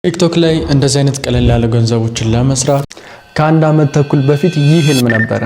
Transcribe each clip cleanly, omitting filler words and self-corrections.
ቲክቶክ ላይ እንደዚህ አይነት ቀለል ያለ ገንዘቦችን ለመስራት ከአንድ አመት ተኩል በፊት ይህ ህልም ነበረ።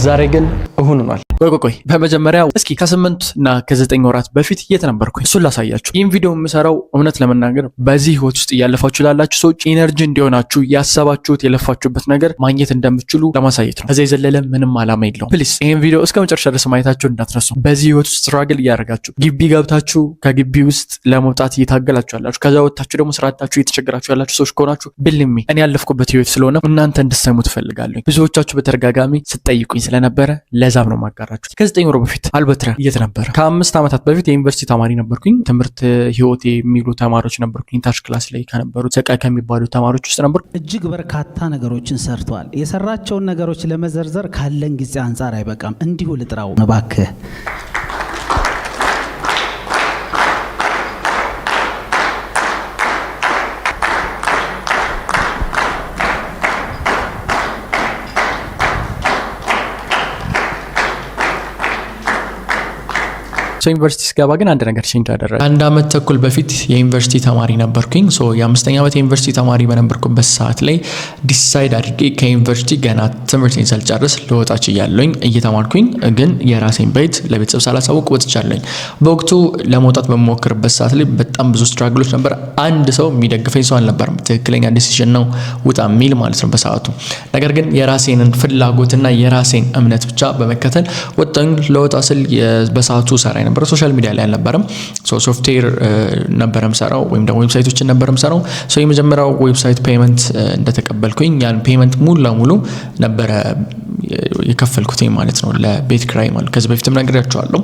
ዛሬ ግን እሁን ሆኗል። ቆይ በመጀመሪያ እስኪ ከ8 እና ከ9 ወራት በፊት የት ነበርኩኝ እሱን ላሳያችሁ። ይህን ቪዲዮ የምሰራው እውነት ለመናገር በዚህ ህይወት ውስጥ እያለፋችሁ ላላችሁ ሰዎች ኢነርጂ እንዲሆናችሁ ያሰባችሁት የለፋችሁበት ነገር ማግኘት እንደምትችሉ ለማሳየት ነው። ከዛ የዘለለ ምንም አላማ የለውም። ፕሊስ ይህን ቪዲዮ እስከ መጨረሻ ድረስ ማየታችሁን እንዳትረሱ። በዚህ ህይወት ውስጥ ስትራግል እያደረጋችሁ ግቢ ገብታችሁ ከግቢ ውስጥ ለመውጣት እየታገላችሁ ያላችሁ፣ ከዛ ወጥታችሁ ደግሞ ስራታችሁ እየተቸገራችሁ ያላችሁ ሰዎች ከሆናችሁ ብልሚ እኔ ያለፍኩበት ህይወት ስለሆነ እናንተ እንድትሰሙ ትፈልጋለሁ። ብዙዎቻችሁ በተደጋጋሚ ስትጠይቁኝ ስለነበረ ለዛም ነው ማጋራችሁ። ከ9 ወር በፊት አልበትረ የት ነበር? ከ5 ዓመታት በፊት የዩኒቨርሲቲ ተማሪ ነበርኩኝ። ትምህርት ህይወቴ የሚሉ ተማሪዎች ነበርኩኝ። ታች ክላስ ላይ ከነበሩት ሰቃይ ከሚባሉ ተማሪዎች ውስጥ ነበርኩ። እጅግ በርካታ ነገሮችን ሰርቷል። የሰራቸውን ነገሮች ለመዘርዘር ካለን ጊዜ አንጻር አይበቃም። እንዲሁ ልጥራው እባክህ። ዩኒቨርሲቲ ስገባ ግን አንድ ነገር ቼንጅ አደረገ። አንድ አመት ተኩል በፊት የዩኒቨርሲቲ ተማሪ ነበርኩኝ። የ5ኛ ዓመት የዩኒቨርሲቲ ተማሪ በነበርኩበት ሰዓት ላይ ዲሳይድ አድርጌ ከዩኒቨርሲቲ ገና ትምህርቴን ሳልጨርስ ልወጣ ችያለሁኝ። እየተማርኩኝ ግን የራሴን ቤት ለቤተሰብ ሳላሳውቅ ወጥቻለሁኝ። በወቅቱ ለመውጣት በምሞክርበት ሰዓት ላይ በጣም ብዙ ስትራግሎች ነበር። አንድ ሰው የሚደግፈኝ ሰው አልነበረም። ትክክለኛ ዲሲዥን ነው ውጣ የሚል ማለት ነው በሰዓቱ። ነገር ግን የራሴንን ፍላጎትና የራሴን እምነት ብቻ በመከተል ወጣኝ። ለወጣ ስል በሰዓቱ ሰራ ነበር። ሶሻል ሚዲያ ላይ አልነበረም። ሶፍትዌር ነበረም ሰራው ወይም ደግሞ ዌብሳይቶችን ነበረም ሰራው። የመጀመሪያው ዌብሳይት ፔመንት እንደተቀበልኩኝ ያን ፔመንት ሙሉ ለሙሉ ነበረ የከፈልኩት ማለት ነው ለቤት ክራይ ማለት ከዚህ በፊትም ነግሬያቸዋለሁ።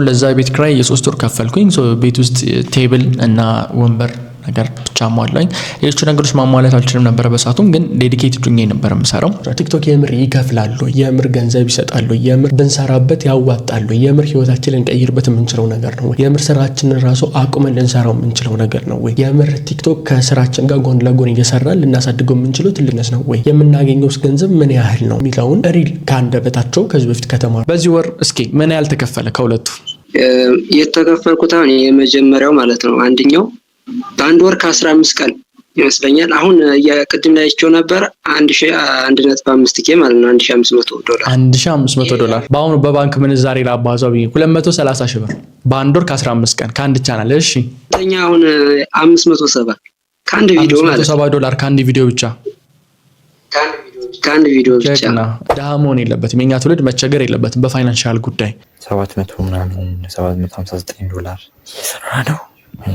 ለዛ ቤት ክራይ የ3 ወር ከፈልኩኝ። ቤት ውስጥ ቴብል እና ወንበር ነገር ብቻ ማሟላኝ። ሌሎች ነገሮች ማሟላት አልችልም ነበር በሰዓቱም፣ ግን ዴዲኬትድ ሆኜ ነበር የምሰራው። ቲክቶክ የምር ይከፍላሉ፣ የምር ገንዘብ ይሰጣሉ፣ የምር ብንሰራበት ያዋጣሉ፣ የምር ህይወታችንን ልንቀይርበት የምንችለው ነገር ነው ወይ? የምር ስራችንን ራሱ አቁመን ልንሰራው የምንችለው ነገር ነው ወይ? የምር ቲክቶክ ከስራችን ጋር ጎን ለጎን እየሰራን ልናሳድገው የምንችለው ትልቅነት ነው ወይ? የምናገኘው ገንዘብ ምን ያህል ነው የሚለውን ሪል ከአንደበታቸው ከዚህ በፊት ከተማሩ በዚህ ወር እስኪ ምን ያህል ተከፈለ? ከሁለቱ የተከፈልኩት አሁን የመጀመሪያው ማለት ነው አንደኛው በአንድ ወር ከ15 ቀን ይመስለኛል። አሁን የቅድም ላይ አይቼው ነበር 1.5 ኬ ማለት ነው $1500 $1500 በአሁኑ በባንክ ምንዛሬ ላባዛው 230 ሺህ ብር በአንድ ወር ከ15 ቀን ከአንድ ቻናል። እሺ ተኛ አሁን 570 ከአንድ ቪዲዮ ማለት ነው $570 ከአንድ ቪዲዮ ብቻ ከአንድ ቪዲዮ ብቻ። ደሃ መሆን የለበትም የኛ ትውልድ መቸገር የለበትም በፋይናንሻል ጉዳይ። 700 ምናምን $759 እየሰራ ነው።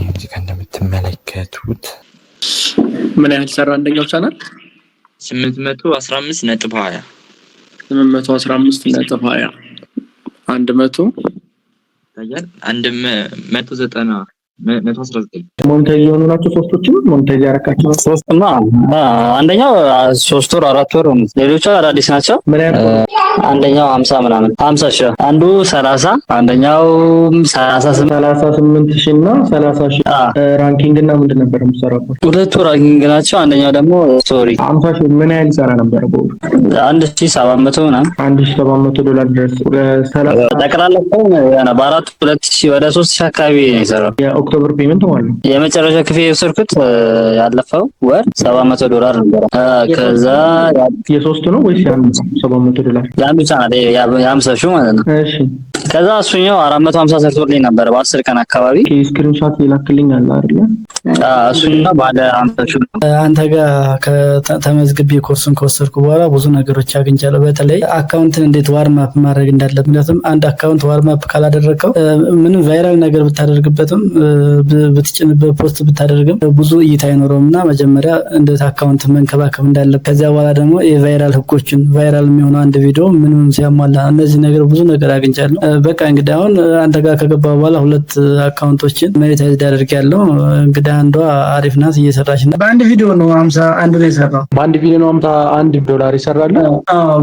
እዚህ ጋር እንደምትመለከቱት ምን ያህል ሰራ? አንደኛው ቻናል 815.20 815.20 100 ሞኔታይዝ የሆኑ ናቸው። ሶስቶችም ሞኔታይዝ ያረካቸው ሶስቱማ አንደኛው 3 ወር 4 ወር ነው። ሌሎቹ አዳዲስ ናቸው። አንደኛው 50 ምናምን 50 ሺህ፣ አንዱ 30፣ አንደኛው 38 ሺህ እና 30 ሺህ። ራንኪንግ እና ምንድን ነበር የምትሰራው? ሁለቱ ራንኪንግ ናቸው። አንደኛው ደግሞ ስቶሪ 50 ሺህ። ምን ያህል ሰራ ነበር? 1700 ምናምን $1700 ድረስ። ጠቅላላ በአራት 2000 ወደ 3000 አካባቢ ነው የሰራው። የኦክቶበር ፔመንት ማለት ነው። የመጨረሻ ክፍያ የወሰድኩት ያለፈው ወር $700 ነበር። ከዛ የሶስቱ ነው ወይስ $700? ያን ብቻ ነው የ50 ሺህ ማለት ነው። እሺ ከዛ እሱኛው 450 ሰርቶልኝ ነበር በ10 ቀን አካባቢ። ስክሪንሾት ይላክልኝ አለ አይደል? እሱና ባለ 50 ሺህ አንተ ጋር ከተመዝግቤ ኮርሱን ከወሰድኩ በኋላ ብዙ ነገሮች አግኝቻለሁ። በተለይ አካውንትን እንዴት ዋርም አፕ ማድረግ እንዳለብህ። ምክንያቱም አንድ አካውንት ዋርም አፕ ካላደረገው ምንም ቫይራል ነገር ብታደርግበትም ብትጭንበት ፖስት ብታደርግም ብዙ እይታ አይኖረውም እና መጀመሪያ እንዴት አካውንት መንከባከብ እንዳለብህ፣ ከዚያ በኋላ ደግሞ የቫይራል ህጎችን ቫይራል የሚሆነው አንድ ቪዲዮ ምንም ሲያሟላ እነዚህ ነገር ብዙ ነገር አግኝቻለሁ። በቃ እንግዲህ አሁን አንተ ጋር ከገባ በኋላ 2 አካውንቶችን ሞኔታይዝ ያደርጋለሁ። እንግዲህ አንዷ አሪፍ ናት እየሰራች ነው። በአንድ ቪዲዮ ነው 51 ነው የሰራው። በአንድ ቪዲዮ ነው $51 ይሰራል።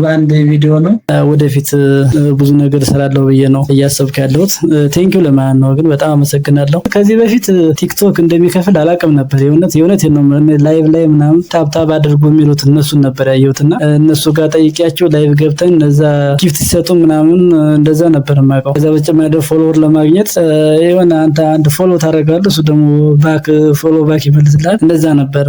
በአንድ ቪዲዮ ነው። ወደፊት ብዙ ነገር እሰራለሁ ብዬ ነው እያሰብኩ ያለሁት። ቴንኪው ለማን ነው ግን በጣም አመሰግናለሁ። ከዚህ በፊት ቲክቶክ እንደሚከፍል አላውቅም ነበር። የእውነት ነው። ላይቭ ላይ ምናምን ታብታብ አድርጉ የሚሉት እነሱን ነበር ያየሁትና እነሱ ጋር ጠይቂያቸው ላይቭ ገብተን እነዛ ጊፍት ሲሰጡ ምናምን እንደዛ ነበር ነበር የማውቀው። ከዛ በተጨማሪ ፎሎወር ለማግኘት የሆነ አንድ ፎሎ ታደርጋለህ፣ እሱ ደግሞ ፎሎ ባክ ይመልስልሃል። እንደዛ ነበር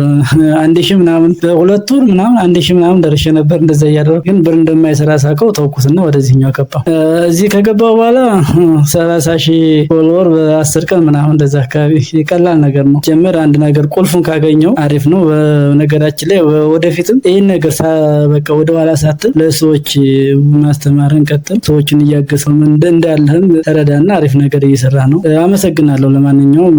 1000 ምናምን በሁለት ወር ምናምን 1000 ምናምን ደርሼ ነበር። እንደዛ እያደረኩ ግን ብር እንደማይሰራ ሳውቀው ተውኩትና ወደዚህኛው ገባሁ። እዚህ ከገባሁ በኋላ 30,000 ፎሎወር በ10 ቀን ምናምን እንደዛ አካባቢ ቀላል ነገር ነው። ጀመር አንድ ነገር ቁልፉን ካገኘው አሪፍ ነው። በነገራችን ላይ ወደፊትም ይህን ነገር በቃ ወደኋላ ሳትል ለሰዎች ማስተማርን ቀጥል። ሰዎችን እያገሰው እንዳለህም ተረዳና አሪፍ ነገር እየሰራ ነው። አመሰግናለሁ። ለማንኛውም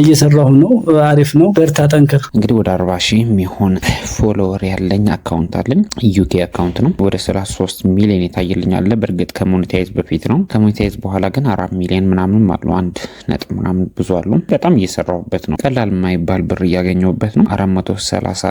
እየሰራሁ ነው። አሪፍ ነው። በርታ፣ ጠንክር። እንግዲህ ወደ 40,000 የሚሆን ፎሎወር ያለኝ አካውንት አለኝ። ዩኬ አካውንት ነው። ወደ 33 ሚሊዮን የታየልኝ አለ። በእርግጥ ከሞኔታይዝ በፊት ነው። ከሞኔታይዝ በኋላ ግን 4 ሚሊዮን ምናምን አሉ። 1 ምናምን ብዙ አሉ። በጣም እየሰራሁበት ነው። ቀላል የማይባል ብር እያገኘሁበት ነው። $434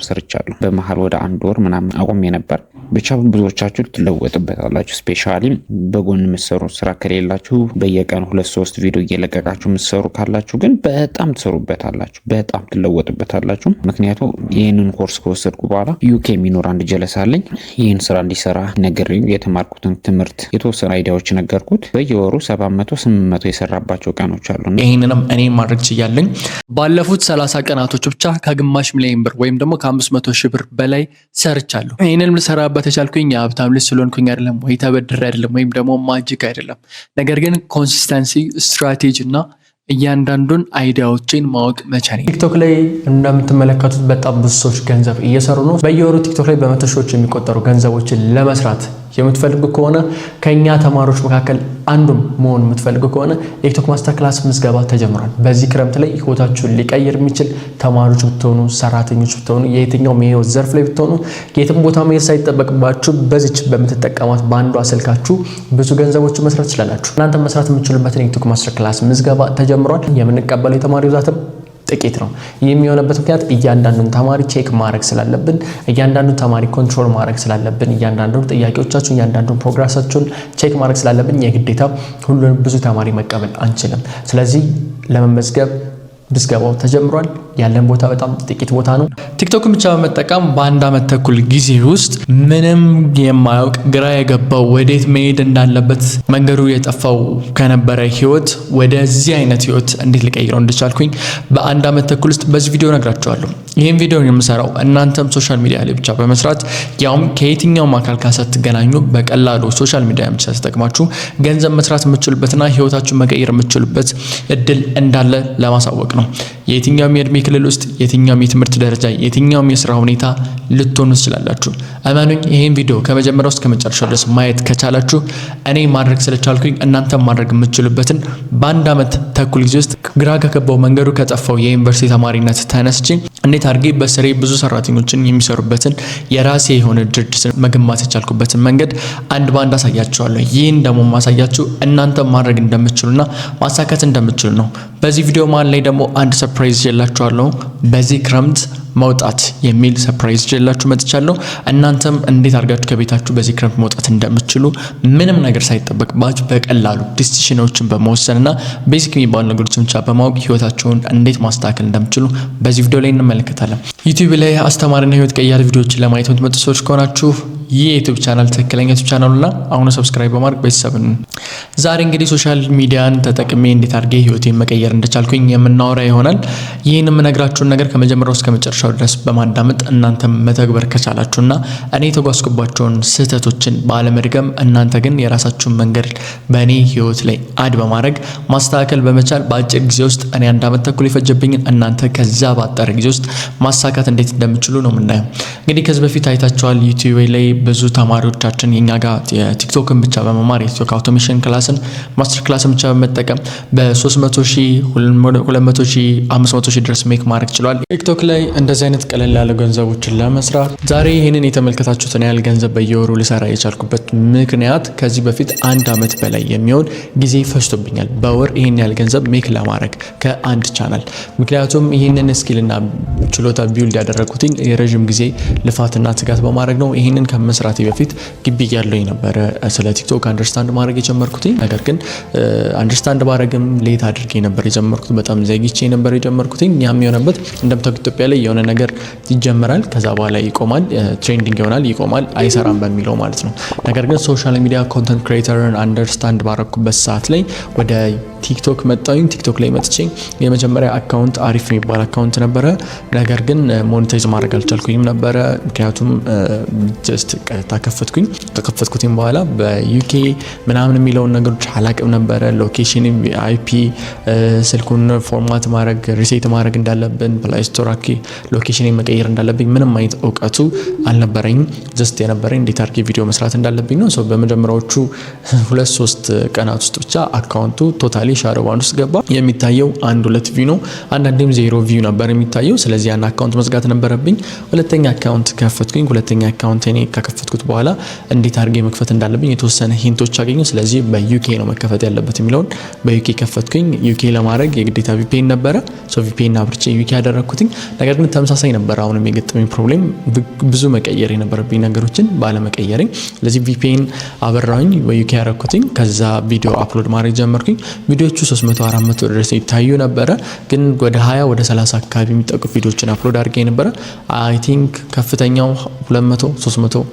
ሰርቻለሁ። በመሀል ወደ 1 ወር ምናምን አቁሜ ነበር። ብቻ ብዙዎቻችሁ ትለወጥበታላችሁ። ስፔሻሊ በጎን የምትሰሩ ስራ ከሌላችሁ በየቀኑ 2-3 ቪዲዮ እየለቀቃችሁ የምትሰሩ ካላችሁ ግን በጣም ትሰሩበታላችሁ፣ በጣም ትለወጥበታላችሁ። ምክንያቱም ይህንን ኮርስ ከወሰድኩ በኋላ ዩኬ የሚኖር አንድ ጀለስ አለኝ። ይህን ስራ እንዲሰራ ነግሬው የተማርኩትን ትምህርት የተወሰኑ አይዲያዎች ነገርኩት። በየወሩ 700-800 የሰራባቸው ቀኖች አሉ። ይህንንም እኔ ማድረግ ችያለኝ። ባለፉት 30 ቀናቶች ብቻ ከግማሽ ሚሊዮን ብር ወይም ደግሞ ከ500,000 ብር በላይ ሰርቻለሁ። ይህንን ልሰራበት የቻልኩኝ የሀብታም ልጅ ስለሆንኩኝ አይደለም፣ ወይ ተበድሬ አይደለም፣ ወይም ደግሞ ማጂክ አይደለም። ነገር ግን ኮንሲስተንሲ፣ ስትራቴጂ እና እያንዳንዱን አይዲያዎችን ማወቅ መቻል። ቲክቶክ ላይ እንደምትመለከቱት በጣም ብዙ ሰዎች ገንዘብ እየሰሩ ነው። በየወሩ ቲክቶክ ላይ በመቶ ሺዎች የሚቆጠሩ ገንዘቦችን ለመስራት የምትፈልጉ ከሆነ ከኛ ተማሪዎች መካከል አንዱም መሆን የምትፈልጉ ከሆነ የቲክቶክ ማስተር ክላስ ምዝገባ ተጀምሯል። በዚህ ክረምት ላይ ህይወታችሁን ሊቀይር የሚችል ተማሪዎች ብትሆኑ፣ ሰራተኞች ብትሆኑ፣ የየትኛውም የህይወት ዘርፍ ላይ ብትሆኑ የትም ቦታ መሄድ ሳይጠበቅባችሁ በዚች በምትጠቀሟት በአንዷ ስልካችሁ ብዙ ገንዘቦችን መስራት ትችላላችሁ። እናንተ መስራት የምትችሉበትን የቲክቶክ ማስተር ክላስ ምዝገባ ተጀምሯል። የምንቀበለው የተማሪ ብዛትም ጥቂት ነው። ይህ የሚሆነበት ምክንያት እያንዳንዱን ተማሪ ቼክ ማድረግ ስላለብን፣ እያንዳንዱን ተማሪ ኮንትሮል ማድረግ ስላለብን፣ እያንዳንዱን ጥያቄዎቻችሁን፣ እያንዳንዱን ፕሮግረሳችሁን ቼክ ማድረግ ስላለብን የግዴታ ሁሉንም ብዙ ተማሪ መቀበል አንችልም። ስለዚህ ለመመዝገብ ምዝገባው ተጀምሯል። ያለን ቦታ በጣም ጥቂት ቦታ ነው። ቲክቶክን ብቻ በመጠቀም በ1 ዓመት ተኩል ጊዜ ውስጥ ምንም የማያውቅ ግራ የገባው ወዴት መሄድ እንዳለበት መንገዱ የጠፋው ከነበረ ህይወት ወደዚህ አይነት ህይወት እንዴት ልቀይረው እንደቻልኩኝ በ1 ዓመት ተኩል ውስጥ በዚህ ቪዲዮ ነግራችኋለሁ። ይህን ቪዲዮ የምሰራው እናንተም ሶሻል ሚዲያ ላይ ብቻ በመስራት ያውም ከየትኛውም አካል ጋር ሳትገናኙ በቀላሉ ሶሻል ሚዲያ ብቻ ተጠቅማችሁ ገንዘብ መስራት የምትችሉበትና ህይወታችሁን መቀየር የምትችሉበት እድል እንዳለ ለማሳወቅ ነው። የትኛውም የእድሜ ክልል ውስጥ፣ የትኛውም የትምህርት ደረጃ፣ የትኛውም የስራ ሁኔታ ልትሆኑ ትችላላችሁ። እመኑኝ፣ ይሄን ቪዲዮ ከመጀመሪያው እስከ መጨረሻው ድረስ ማየት ከቻላችሁ እኔ ማድረግ ስለቻልኩኝ እናንተም ማድረግ የምትችሉበትን በ1 ዓመት ተኩል ጊዜ ውስጥ ግራ ከገባው መንገዱ ከጠፋው የዩኒቨርሲቲ ተማሪነት ተነስቼ እንዴት አድርጌ በስሬ ብዙ ሰራተኞችን የሚሰሩበትን የራሴ የሆነ ድርጅት መገንባት የቻልኩበትን መንገድ አንድ ባንድ አሳያችኋለሁ። ይህን ደግሞ ማሳያችሁ እናንተም ማድረግ እንደምትችሉና ማሳካት እንደምትችሉ ነው። በዚህ ቪዲዮ መሀል ላይ ደግሞ አንድ ሰርፕራይዝ ይዤላችኋለሁ። በዚህ ክረምት መውጣት የሚል ሰርፕራይዝ ይዤላችሁ መጥቻለሁ። እናንተም እንዴት አድርጋችሁ ከቤታችሁ በዚህ ክረምት መውጣት እንደምትችሉ ምንም ነገር ሳይጠበቅባችሁ በቀላሉ ዲሲሽኖችን በመወሰንና ቤዚክ የሚባሉ ነገሮችን ብቻ በማወቅ ህይወታችሁን እንዴት ማስተካከል እንደምትችሉ በዚህ ቪዲዮ ላይ እንመለከታለን። ዩቲዩብ ላይ አስተማሪና ህይወት ቀያሪ ቪዲዮዎችን ለማየት የምትመጡ ሰዎች ከሆናችሁ ይህ የዩቲዩብ ቻናል ትክክለኛ ዩቲዩብ ቻናሉና አሁን ሰብስክራይብ በማድረግ ቤተሰብን ዛሬ እንግዲህ ሶሻል ሚዲያን ተጠቅሜ እንዴት አድርጌ ህይወቴን መቀየር እንደቻልኩኝ የምናወራ ይሆናል። ይህን የምነግራችሁን ነገር ከመጀመሪያው እስከ መጨረሻው ድረስ በማዳመጥ እናንተም መተግበር ከቻላችሁና እኔ የተጓዝኩባቸውን ስህተቶችን ባለመድገም እናንተ ግን የራሳችሁን መንገድ በእኔ ህይወት ላይ አድ በማድረግ ማስተካከል በመቻል በአጭር ጊዜ ውስጥ እኔ 1 ዓመት ተኩል የፈጀብኝን እናንተ ከዛ ባጠረ ጊዜ ውስጥ ማሳካት እንዴት እንደምትችሉ ነው የምናየው። እንግዲህ ከዚህ በፊት አይታችኋል ዩቲዩብ ላይ ብዙ ተማሪዎቻችን የኛ ጋር የቲክቶክን ብቻ በመማር የቲክቶክ አውቶሜሽን ክላስን ማስተር ክላስን ብቻ በመጠቀም በ300,000 200,000 500,000 ድረስ ሜክ ማድረግ ችሏል። ቲክቶክ ላይ እንደዚህ አይነት ቀለል ያለ ገንዘቦችን ለመስራት ዛሬ ይህንን የተመለከታችሁትን ያህል ገንዘብ በየወሩ ልሰራ የቻልኩበት ምክንያት ከዚህ በፊት 1 ዓመት በላይ የሚሆን ጊዜ ፈጅቶብኛል በወር ይህን ያህል ገንዘብ ሜክ ለማድረግ ከአንድ ቻናል። ምክንያቱም ይህንን ስኪልና ችሎታ ቢውልድ ያደረኩትኝ የረዥም ጊዜ ልፋትና ትጋት በማድረግ ነው። ይህንን ከመስራቴ በፊት ግቢ ያለው የነበረ ስለ ቲክቶክ አንደርስታንድ ማድረግ የጀመርኩት የጀመርኩት። ነገር ግን አንደርስታንድ ባረግም ሌት አድርጌ ነበር የጀመርኩት። በጣም ዘግይቼ ነበር የጀመርኩት። ያም የሆነበት እንደምታውቁት ኢትዮጵያ ላይ የሆነ ነገር ይጀምራል፣ ከዛ በኋላ ይቆማል፣ ትሬንዲንግ ይሆናል፣ ይቆማል፣ አይሰራም በሚለው ማለት ነው። ነገር ግን ሶሻል ሚዲያ ኮንተንት ክሬተርን አንደርስታንድ ባረኩበት ሰዓት ላይ ወደ ቲክቶክ መጣሁኝ። ቲክቶክ ላይ መጥቼ የመጀመሪያ አካውንት አሪፍ የሚባል አካውንት ነበረ። ነገር ግን ሞኔታይዝ ማድረግ አልቻልኩኝም ነበረ። ምክንያቱም ጀስት ቀጥታ ከከፈትኩትም በኋላ በዩኬ ምናምን የሚለውን ነገሮች አላቅም ነበረ። ሎኬሽን፣ አይፒ፣ ስልኩን ፎርማት ማድረግ፣ ሪሴት ማድረግ እንዳለብን፣ ፕላይ ስቶር ሎኬሽን መቀየር እንዳለብኝ ምንም አይነት እውቀቱ አልነበረኝም። ጀስት የነበረኝ እንዴት አድርጌ ቪዲዮ መስራት እንዳለብኝ ነው። በመጀመሪያዎቹ 2-3 ቀናት ውስጥ ብቻ አካውንቱ ቶታሊ ሻዶዋን ውስጥ ገባ። የሚታየው 1-2 ቪው ነው፣ አንዳንዴም 0 ቪው ነበር የሚታየው። ስለዚህ ያን አካውንት መዝጋት ነበረብኝ። ሁለተኛ አካውንት ከፈትኩኝ። ሁለተኛ አካውንት እኔ ከከፈትኩት በኋላ እንዴት አድርጌ መክፈት እንዳለብኝ የተወሰነ ሂንቶች አገኘሁ። ስለዚህ በዩኬ ነው መከፈት ያለበት የሚለውን በዩኬ ከፈትኩኝ። ዩኬ ለማድረግ የግዴታ ቪፒኤን ነበረ። ቪፒኤን አብርቼ ዩኬ ያደረግኩትኝ። ነገር ግን ተመሳሳይ ነበር አሁንም የገጠመኝ ፕሮብሌም፣ ብዙ መቀየር የነበረብኝ ነገሮችን ባለመቀየረኝ። ስለዚህ ቪፒኤን አበራሁኝ፣ በዩኬ ያደረግኩትኝ። ከዛ ቪዲዮ አፕሎድ ማድረግ ጀመርኩኝ። ቪዲዮቹ 300-400 ድረስ ይታዩ ነበረ። ግን ወደ 20-30 አካባቢ የሚጠቁ ቪዲዮችን አፕሎድ አድርጌ ነበረ። አይ ቲንክ ከፍተኛው 200-300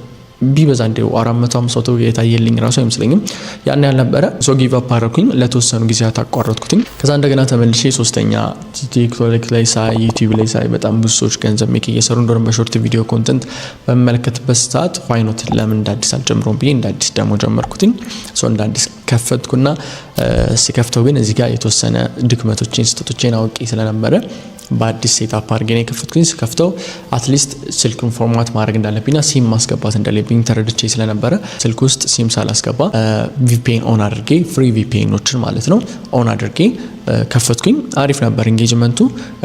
ቢበዛ እንደው 400-500 የታየልኝ ራሱ አይመስለኝም። ያን ያልነበረ ጊቭ አፕ አደረኩኝ። ለተወሰኑ ጊዜያት አቋረጥኩኝ። ከዛ እንደገና ተመልሼ ሶስተኛ ቲክቶክ ላይ ሳይ፣ ዩቲዩብ ላይ ሳይ በጣም ብዙ ሰዎች ገንዘብ ሜክ እየሰሩ እንደሆነ በሾርት ቪዲዮ ኮንተንት በመመለከትበት ሰዓት ዋይኖት ለምን እንዳዲስ አልጀምረውም ብዬ እንዳዲስ ደግሞ ጀመርኩኝ። እንዳዲስ ከፈትኩና ሲከፍተው ግን እዚህ ጋር የተወሰነ ድክመቶችን ስህተቶችን አውቄ ስለነበረ በአዲስ ሴታፕ አድርጌ ነው የከፈትኩኝ። ስከፍተው አትሊስት ስልክን ፎርማት ማድረግ እንዳለብኝና ሲም ማስገባት እንዳለብኝ ተረድቼ ስለነበረ ስልክ ውስጥ ሲም ሳላስገባ ቪፒኤን ኦን አድርጌ ፍሪ ቪፒኤኖችን ማለት ነው ኦን አድርጌ ከፈትኩኝ። አሪፍ ነበር ኢንጌጅመንቱ።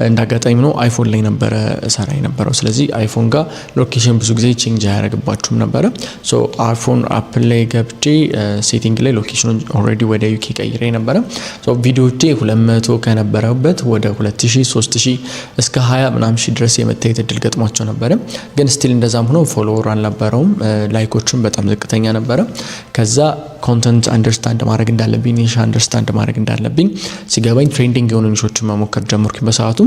እንዳጋጣሚ ነው አይፎን ላይ ነበረ ሰራ የነበረው። ስለዚህ አይፎን ጋር ሎኬሽን ብዙ ጊዜ ቼንጅ አያደርግባችሁም ነበረ። አይፎን አፕል ላይ ገብቼ ሴቲንግ ላይ ሎኬሽኑን ኦልሬዲ ወደ ዩኬ ቀይሬ ነበረ። ቪዲዮቼ 200 ከነበረበት ወደ 2000 3000 እስከ 20 ምናምን ሺህ ድረስ የመታየት እድል ገጥሟቸው ነበረ። ግን ስቲል እንደዛም ሆኖ ፎሎወር አልነበረውም። ላይኮቹም በጣም ዝቅተኛ ነበረ። ከዛ ኮንተንት አንደርስታንድ ማድረግ እንዳለብኝ፣ ኒሽ አንደርስታንድ ማድረግ እንዳለብኝ ሲገባኝ ትሬንዲንግ የሆኑ ኒሾችን መሞከር ጀመርኩኝ በሰዓቱ።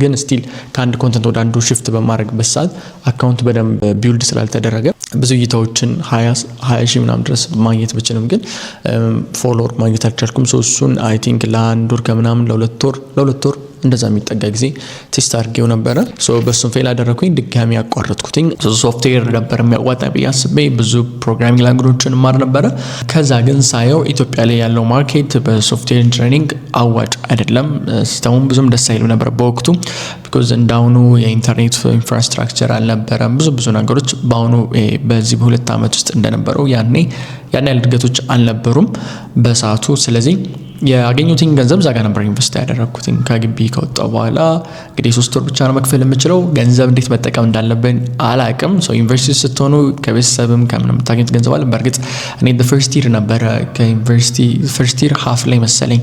ግን ስቲል ከአንድ ኮንተንት ወደ አንዱ ሽፍት በማድረግበት ሰዓት አካውንት በደንብ ቢልድ ስላልተደረገ ብዙ እይታዎችን 20 ሺህ ምናምን ድረስ ማግኘት ብችልም ግን ፎሎወር ማግኘት አልቻልኩም። እሱን አይ ቲንክ ለአንድ ወር ከምናምን ለሁለት ወር እንደዛ የሚጠጋ ጊዜ ቴስት አድርጌው ነበረ። በሱም ፌል አደረኩኝ። ድጋሚ ያቋረጥኩትኝ። ሶፍትዌር ነበር የሚያዋጣ ብዬ አስቤ ብዙ ፕሮግራሚንግ ላንጉጆችን ማር ነበረ። ከዛ ግን ሳየው ኢትዮጵያ ላይ ያለው ማርኬት በሶፍትዌር ኢንጂነሪንግ አዋጭ አይደለም። ሲስተሙም ብዙም ደስ አይሉ ነበር በወቅቱ። ቢኮዝ እንዳሁኑ የኢንተርኔት ኢንፍራስትራክቸር አልነበረም። ብዙ ነገሮች በአሁኑ በዚህ በሁለት ዓመት ውስጥ እንደነበረው ያን ያህል እድገቶች አልነበሩም በሰዓቱ። ስለዚህ ያገኙትኝ ገንዘብ ዛጋ ነበር ኢንቨስት ያደረኩትኝ። ከግቢ ከወጣው በኋላ እንግዲህ 3 ወር ብቻ ነው መክፈል የምችለው። ገንዘብ እንዴት መጠቀም እንዳለብን አላቅም። ዩኒቨርሲቲ ስትሆኑ ከቤተሰብም ከምንም የምታገኙት ገንዘብ አለ። በእርግጥ እኔ ፈርስት ይር ነበረ ከዩኒቨርሲቲ ፈርስት ይር ሀፍ ላይ መሰለኝ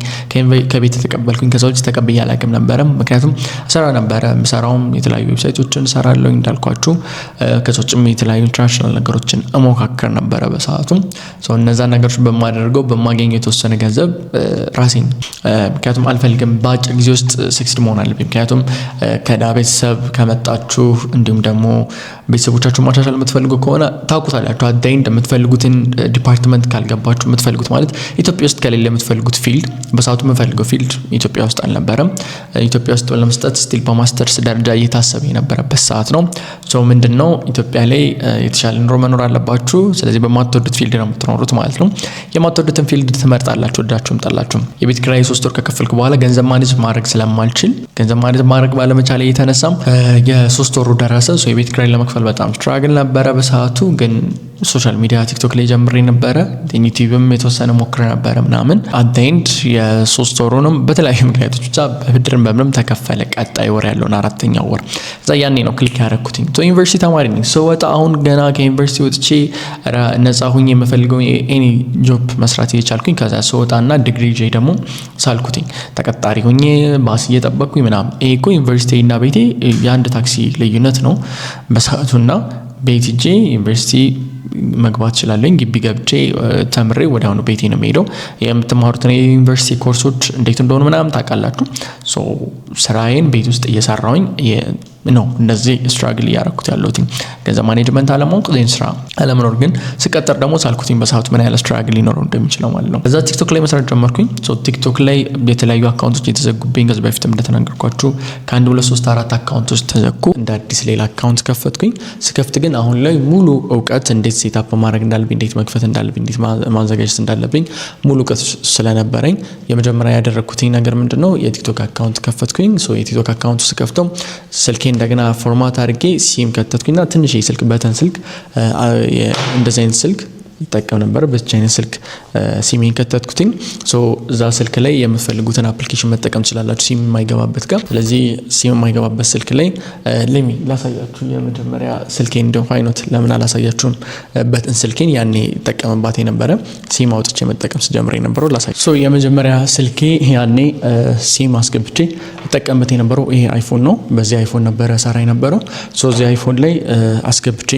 ከቤት ተቀበልኩኝ። ከዛ ውጭ ተቀብዬ አላቅም ነበረ። ምክንያቱም ሰራ ነበረ። የምሰራውም የተለያዩ ዌብሳይቶችን ሰራለሁ እንዳልኳችሁ። ከዛ ውጭም የተለያዩ ኢንተርናሽናል ነገሮችን እሞካከር ነበረ በሰዓቱ። እነዛ ነገሮች በማደርገው በማገኘው የተወሰነ ገንዘብ ራሴን ምክንያቱም አልፈልግም በአጭር ጊዜ ውስጥ ሰክሲድ መሆን አለብኝ። ምክንያቱም ከዳ ቤተሰብ ከመጣችሁ እንዲሁም ደግሞ ቤተሰቦቻችሁ ማሻሻል የምትፈልጉ ከሆነ ታውቁታላችሁ። አዳይ እንደምትፈልጉትን ዲፓርትመንት ካልገባችሁ የምትፈልጉት ማለት ኢትዮጵያ ውስጥ ከሌለ የምትፈልጉት ፊልድ በሰዓቱ የምፈልገው ፊልድ ኢትዮጵያ ውስጥ አልነበረም። ኢትዮጵያ ውስጥ ለመስጠት ስቲል በማስተርስ ደረጃ እየታሰበ የነበረበት ሰዓት ነው። ምንድነው ኢትዮጵያ ላይ የተሻለ ኑሮ መኖር አለባችሁ። ስለዚህ በማትወዱት ፊልድ ነው የምትኖሩት ማለት ነው። የማትወዱትን ፊልድ ትመርጣላችሁ ወዳችሁም ጠላችሁ። የቤት ኪራይ 3 ወር ከከፈልኩ በኋላ ገንዘብ ማኔጅ ማድረግ ስለማልችል ገንዘብ ማኔጅ ማድረግ ባለመቻሌ የተነሳም የ3 ወሩ ደረሰ። የቤት ኪራይ ለመክፈል በጣም ስትራግል ነበረ በሰዓቱ። ግን ሶሻል ሚዲያ ቲክቶክ ላይ ጀምሬ ነበረ። ዩቲዩብም የተወሰነ ሞክረ ነበረ ምናምን። አዳይንድ የ3 ወሩንም በተለያዩ ምክንያቶች ብቻ በብድርም በምንም ተከፈለ። ቀጣይ ወር ያለውን 4ኛው ወር እዛ ያኔ ነው ክሊክ ያደረኩትኝ። ዩኒቨርሲቲ ተማሪ ነኝ። ስወጣ አሁን ገና ከዩኒቨርሲቲ ወጥቼ ነፃ ሁኜ የምፈልገው ኤኒ ጆብ መስራት እየቻልኩኝ ከዛ ስወጣና ዲግሪ ይዤ ደግሞ ሳልኩትኝ ተቀጣሪ ሁኜ ባስ እየጠበቅኩኝ ምናምን። ይሄ እኮ ዩኒቨርሲቲ እና ቤቴ የአንድ ታክሲ ልዩነት ነው በሰዓቱና ቤት ሂጄ ዩኒቨርሲቲ መግባት እችላለሁ። ግቢ ገብቼ ተምሬ ወዲያውኑ ቤቴ ነው የምሄደው። የምትማሩት የዩኒቨርሲቲ ኮርሶች እንዴት እንደሆኑ ምናምን ታውቃላችሁ። ሶ ስራዬን ቤት ውስጥ እየሰራሁኝ ነው እንደዚህ ስትራግል እያደረኩት ያለሁት። ገንዘብ ማኔጅመንት አለማወቅ ስራ አለመኖር ግን ስቀጠር ደግሞ ሳልኩትኝ በሰዓቱ ምን ያህል ስትራግል ሊኖረው እንደሚችለው ማለት ነው። እዛ ቲክቶክ ላይ መስራት ጀመርኩኝ። ቲክቶክ ላይ የተለያዩ አካውንቶች የተዘጉብኝ ከዚህ በፊትም እንደተናገርኳችሁ ከ1 2 3 4 አካውንቶች ተዘጉ። እንደ አዲስ ሌላ አካውንት ከፈትኩኝ። ስከፍት ግን አሁን ላይ ሙሉ እውቀት እንዴት ሴታፕ ማድረግ እንዳለብኝ፣ እንዴት መክፈት እንዳለብኝ፣ እንዴት ማዘጋጀት እንዳለብኝ ሙሉ እውቀት ስለነበረኝ የመጀመሪያ ያደረኩትኝ ነገር ምንድነው የቲክቶክ አካውንት ከፈትኩኝ። የቲክቶክ አካውንቱ ስከፍተው ስልኬ እንደገና ፎርማት አድርጌ ሲም ከተትኩኝና ትንሽ የስልክ በተን ስልክ እንደዚህ አይነት ስልክ ይጠቀም ነበር። በዚህ አይነት ስልክ ሲሜን ከተትኩትኝ። እዛ ስልክ ላይ የምትፈልጉትን አፕሊኬሽን መጠቀም ትችላላችሁ ሲም የማይገባበት ጋር። ስለዚህ ሲም የማይገባበት ስልክ ላይ ላሳያችሁ የመጀመሪያ ስልኬን እንደው ፋይኖት ለምን አላሳያችሁም? በተን ስልኬን ያኔ ይጠቀምባት የነበረ ሲም አውጥቼ መጠቀም ስጀምር የነበረው ላሳያችሁ። የመጀመሪያ ስልኬ ያኔ ሲም አስገብቼ ይጠቀምበት የነበረው ይሄ አይፎን ነው። በዚህ አይፎን ነበረ ሰራ የነበረው። እዚህ አይፎን ላይ አስገብቼ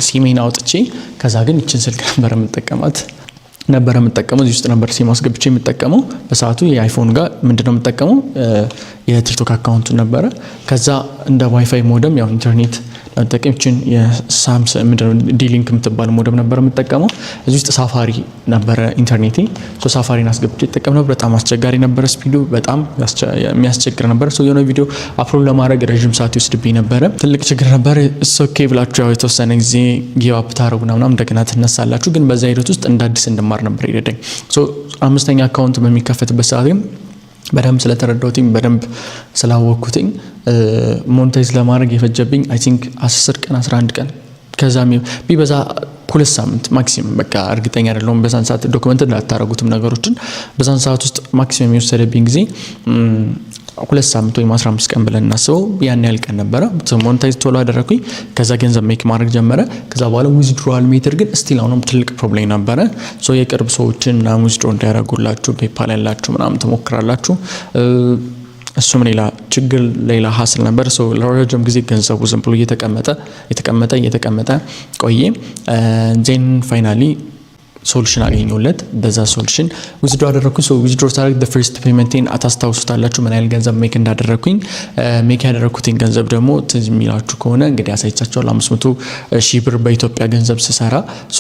ሲሜን አውጥቼ ከዛ ግን ይችን ስልክ ነበር የምጠቀመው እዚህ ውስጥ ነበር ሲም አስገብቼ የምጠቀመው። በሰዓቱ የአይፎን ጋር ምንድነው የምጠቀመው የቲክቶክ አካውንቱ ነበረ። ከዛ እንደ ዋይፋይ ሞደም ያው ኢንተርኔት ለመጠቀምችን የሳምሰንግ ምንድነው ዲሊንክ የምትባል ሞደም ነበር የምጠቀመው። እዚህ ውስጥ ሳፋሪ ነበረ ኢንተርኔቴ። ሳፋሪን አስገብቼ ይጠቀም ነበር። በጣም አስቸጋሪ ነበር፣ ስፒዱ በጣም የሚያስቸግር ነበር። የሆነ ቪዲዮ አፕሎድ ለማድረግ ረጅም ሰዓት ይወስድብኝ ነበረ። ትልቅ ችግር ነበር። ኦኬ ብላችሁ ያው የተወሰነ ጊዜ ጊቭ አፕ ታደርጉና ምናምን እንደገና ትነሳላችሁ። ግን በዛ ሂደት ውስጥ እንደ አዲስ እንድማር ነበር ይረዳኝ። አምስተኛ አካውንት በሚከፈትበት ሰዓት ግን በደንብ ስለተረዳሁትኝ በደንብ ስላወቅኩትኝ ሞኔታይዝ ለማድረግ የፈጀብኝ አይ ቲንክ 10 ቀን 11 ቀን ከዛ ቢበዛ 2 ሳምንት ማክሲመም። በቃ እርግጠኛ አይደለሁም በዛን ሰዓት ዶክመንት እንዳታረጉትም ነገሮችን በዛን ሰዓት ውስጥ ማክሲመም የወሰደብኝ ጊዜ 2 ሳምንት ወይም 15 ቀን ብለን እናስበው። ያን ያህል ቀን ነበረ። ሞኔታይዝ ቶሎ አደረኩኝ። ከዛ ገንዘብ ሜክ ማድረግ ጀመረ። ከዛ በኋላ ዊዝድሮዋል ሜተር ግን ስቲል አሁንም ትልቅ ፕሮብሌም ነበረ። የቅርብ ሰዎችን ምናምን ዊዝድሮ እንዲያደርጉላችሁ ፔፓል ያላችሁ ምናምን ትሞክራላችሁ። እሱም ሌላ ችግር ሌላ ሀስል ነበር። ለረጅም ጊዜ ገንዘቡ ዝም ብሎ እየተቀመጠ ቆየ። ዜን ፋይናሊ ሶሉሽን አገኘሁለት። በዛ ሶሉሽን ዊዝድሮ አደረኩኝ። ዊዝድሮ ሳደርግ ፈርስት ፔመንቴን አታስታውሱታላችሁ ምን ያህል ገንዘብ ሜክ እንዳደረኩኝ። ሜክ ያደረኩትን ገንዘብ ደግሞ ትዝ የሚላችሁ ከሆነ እንግዲህ ያሳይቻችኋል። 500,000 ብር በኢትዮጵያ ገንዘብ ስሰራ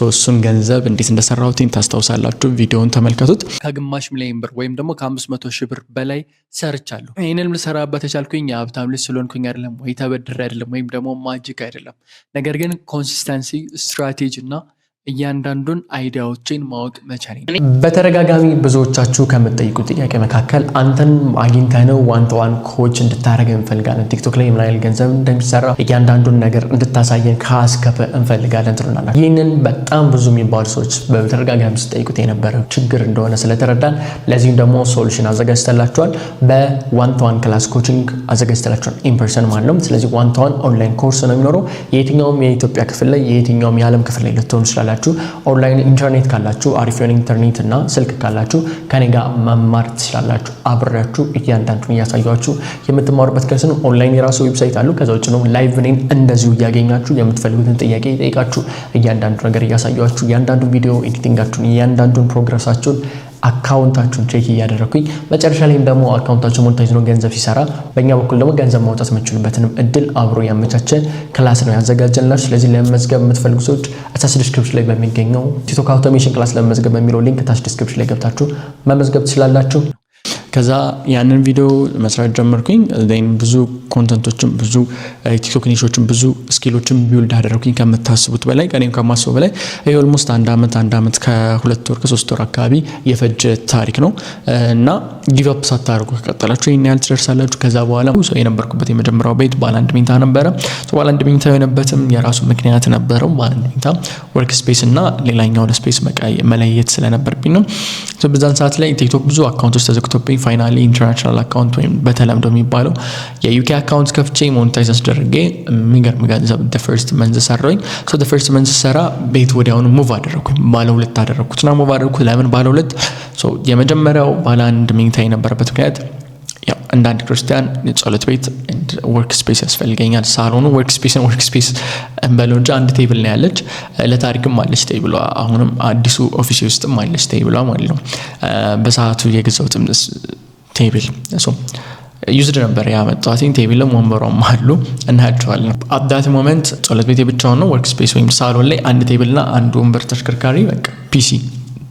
እሱን ገንዘብ እንዴት እንደሰራሁትኝ ታስታውሳላችሁ። ቪዲዮውን ተመልከቱት። ከግማሽ ሚሊዮን ብር ወይም ደግሞ ከ500,000 ብር በላይ ሰርቻለሁ። ይህንን ልሰራበት የቻልኩኝ የሀብታም ልጅ ስለሆንኩኝ አይደለም፣ ወይ ተበድሬ አይደለም፣ ወይም ደግሞ ማጂክ አይደለም። ነገር ግን ኮንሲስተንሲ፣ ስትራቴጂ እና እያንዳንዱን አይዲያዎችን ማወቅ መቻል። በተደጋጋሚ ብዙዎቻችሁ ከምትጠይቁ ጥያቄ መካከል አንተን አግኝተህ ነው ዋን ቱ ዋን ኮች እንድታደርግ እንፈልጋለን፣ ቲክቶክ ላይ ምን ያህል ገንዘብ እንደሚሰራ እያንዳንዱን ነገር እንድታሳየን ከአስከፈ እንፈልጋለን ትሉናላችሁ። ይህንን በጣም ብዙ የሚባሉ ሰዎች በተደጋጋሚ ሲጠይቁት የነበረው ችግር እንደሆነ ስለተረዳን ለዚህም ደግሞ ሶሉሽን አዘጋጅተላችኋል። በዋን ቱ ዋን ክላስ ኮችንግ አዘጋጅተላችኋል፣ ኢንፐርሰን ማለት ነው። ስለዚህ ዋን ቱ ዋን ኦንላይን ኮርስ ነው የሚኖረው። የትኛውም የኢትዮጵያ ክፍል ላይ የትኛውም የዓለም ክፍል ላይ ልትሆኑ ይችላል። ኦንላይን ኢንተርኔት ካላችሁ አሪፍ የሆነ ኢንተርኔት እና ስልክ ካላችሁ ከኔ ጋር መማር ትችላላችሁ። አብሬያችሁ እያንዳንዱን እያሳያችሁ የምትማሩበት ክላስ ነው። ኦንላይን የራሱ ዌብሳይት አለው። ከዛ ውጭ ነው ላይቭ እኔን እንደዚሁ እያገኛችሁ የምትፈልጉትን ጥያቄ ጠይቃችሁ እያንዳንዱ ነገር እያሳያችሁ እያንዳንዱን ቪዲዮ ኤዲቲንጋችሁን እያንዳንዱን ፕሮግረሳችሁን አካውንታችሁን ቼክ እያደረኩኝ መጨረሻ ላይም ደግሞ አካውንታችሁ ሞኔታይዝ ነው ገንዘብ ሲሰራ በእኛ በኩል ደግሞ ገንዘብ ማውጣት የምትችሉበትንም እድል አብሮ ያመቻቸ ክላስ ነው ያዘጋጀንላችሁ። ስለዚህ ለመመዝገብ የምትፈልጉ ሰዎች ታች ዲስክሪፕሽን ላይ በሚገኘው ቲክቶክ አውቶሜሽን ክላስ ለመመዝገብ በሚለው ሊንክ ታች ዲስክሪፕሽን ላይ ገብታችሁ መመዝገብ ትችላላችሁ። ከዛ ያንን ቪዲዮ መስራት ጀመርኩኝ። ብዙ ኮንተንቶችን ብዙ ቲክቶክ ኒሾችን ብዙ ስኪሎችን ቢውልድ አደረኩኝ ከምታስቡት በላይ ከኔም ከማስበው በላይ። ይሄ ኦልሞስት አንድ አመት ከ2 ወር ከ3 ወር አካባቢ የፈጀ ታሪክ ነው እና ጊቭ አፕ ሳታደርጉ ከቀጠላችሁ ይሄን ያህል ትደርሳላችሁ። ከዛ በኋላ የነበርኩበት የመጀመሪያው ቤት ባለ 1 መኝታ ነበረ። ባለ 1 መኝታ የሆነበትም የራሱ ምክንያት ነበረው። ባለ 1 መኝታ ወርክ ስፔስ እና ሌላኛውን ስፔስ መለየት ስለነበርብኝ ነው። በዛን ሰዓት ላይ ቲክቶክ ብዙ አካውንቶች ተዘግቶብኝ ፋይናሊ ኢንተርናሽናል አካውንት ወይም በተለምዶ የሚባለው የዩኬ አካውንት ከፍቼ ሞኔታይዝ አስደርጌ የሚገርም ገንዘብ ፈርስት መንዝ ሰራኝ። ፈርስት መንዝ ሰራ ቤት ወዲያውኑ ሙቭ አደረኩኝ። ባለ 2 አደረኩትና ሙቭ አደረኩት። ለምን ባለ 2? የመጀመሪያው ባለ 1 መኝታ የነበረበት ምክንያት ያው እንደ አንድ ክርስቲያን ጸሎት ቤት ወርክ ስፔስ ያስፈልገኛል። ሳሎኑ ወርክ ስፔስ እንበለው እንጂ አንድ ቴብል ነው ያለች። ለታሪክም አለች ቴብሏ። አሁንም አዲሱ ኦፊስ ውስጥም አለች ቴብሏ ማለት ነው። በሰዓቱ የገዛሁትም ቴብል ዩዝድ ነበር ያመጣሁት። ቴብልም ወንበሯም አሉ እናያቸዋለን። አዳት ሞመንት ጸሎት ቤት ብቻውን ነው ወርክ ስፔስ ወይም ሳሎን ላይ አንድ ቴብልና አንድ ወንበር ተሽከርካሪ በቃ ፒሲ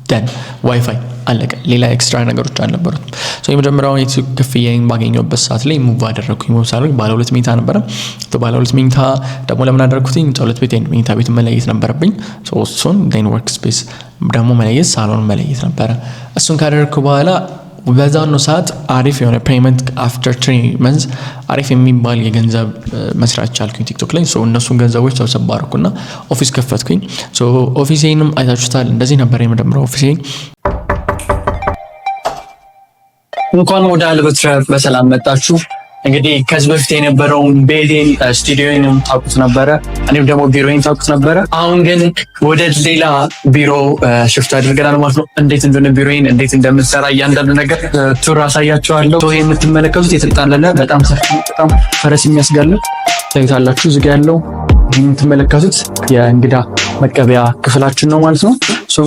ደን ዋይፋይ አለቀ። ሌላ ኤክስትራ ነገሮች አልነበሩትም። የመጀመሪያውን የዩቲዩብ ክፍያዬን ባገኘሁበት ሰዓት ላይ ሙቭ አደረግኩኝ። ሙቭ ሳደርግ ባለ 2 መኝታ ነበረ። ባለ 2 መኝታ ደግሞ ለምን አደረግኩትኝ? ጸሎት ቤት ኤንድ መኝታ ቤት መለየት ነበረብኝ። እሱን ዴን ወርክ ስፔስ ደግሞ መለየት፣ ሳሎን መለየት ነበረ። እሱን ካደረግኩ በኋላ በዛኑ ሰዓት አሪፍ የሆነ ፔመንት አፍተር 3 መንዝ አሪፍ የሚባል የገንዘብ መስራት ቻልኩኝ ቲክቶክ ላይ። እነሱን ገንዘቦች ሰብሰብ አደረኩና ኦፊስ ከፈትኩኝ። ኦፊሴንም አይታችሁታል። እንደዚህ ነበር የመጀመሪያው ኦፊሴ። እንኳን ወደ አልበትር በሰላም መጣችሁ። እንግዲህ ከዚህ በፊት የነበረውን ቤቴን ስቱዲዮን ታውቁት ነበረ፣ እኔም ደግሞ ቢሮዬን ታውቁት ነበረ። አሁን ግን ወደ ሌላ ቢሮ ሽፍት አድርገናል ማለት ነው። እንዴት እንደሆነ ቢሮዬን እንዴት እንደምሰራ እያንዳንዱ ነገር ቱር አሳያችኋለሁ። ይሄ የምትመለከቱት የተጣለለ በጣም ሰፊ በጣም ፈረስ የሚያስጋልብ ታዩታላችሁ። እዚህ ጋር ያለው የምትመለከቱት የእንግዳ መቀበያ ክፍላችን ነው ማለት ነው።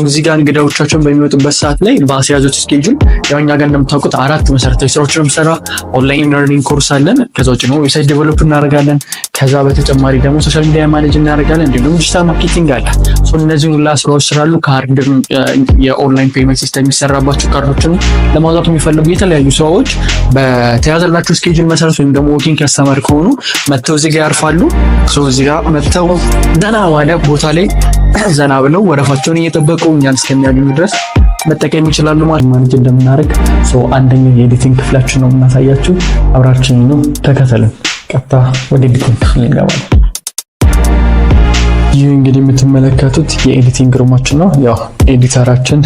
እዚህ ጋር እንግዳዎቻችን በሚመጡበት ሰዓት ላይ በአስያዙት ስኬጁል ያው እኛ ጋር እንደምታውቁት 4 መሰረታዊ ስራዎችን የምንሰራ ኦንላይን ለርኒንግ ኮርስ አለን። ከዛ ውጭ ነው ዌብሳይት ዴቨሎፕ እናደርጋለን። ከዛ በተጨማሪ ደግሞ ሶሻል ሚዲያ ማኔጅ እናደርጋለን። እንዲሁም ዲጂታል ማርኬቲንግ አለ። እነዚህ ሁላ ስራዎች ስላሉ ካርድ የኦንላይን ፔመንት ሲስተም የሚሰራባቸው ካርዶችን ለማውጣት የሚፈልጉ የተለያዩ ስራዎች በተያዘላቸው ስኬጁል መሰረት ወይም ደግሞ ወኪንግ ከስተመር ከሆኑ መተው እዚህ ጋር ያርፋሉ። እዚህ ጋር መተው ዘና ባለ ቦታ ላይ ዘና ብለው ወረፋቸውን እየጠበቁ እኛን እስከሚያገኙ ድረስ መጠቀም ይችላሉ ማለት ማኔጅ እንደምናደርግ። አንደኛው የኤዲቲንግ ክፍላችን ነው የምናሳያችሁ። አብራችን ነው ተከተልን። ቀጥታ ወደ ኤዲቲንግ ክፍል እንገባለን። ይህ እንግዲህ የምትመለከቱት የኤዲቲንግ ሩማችን ነው። ያው ኤዲተራችን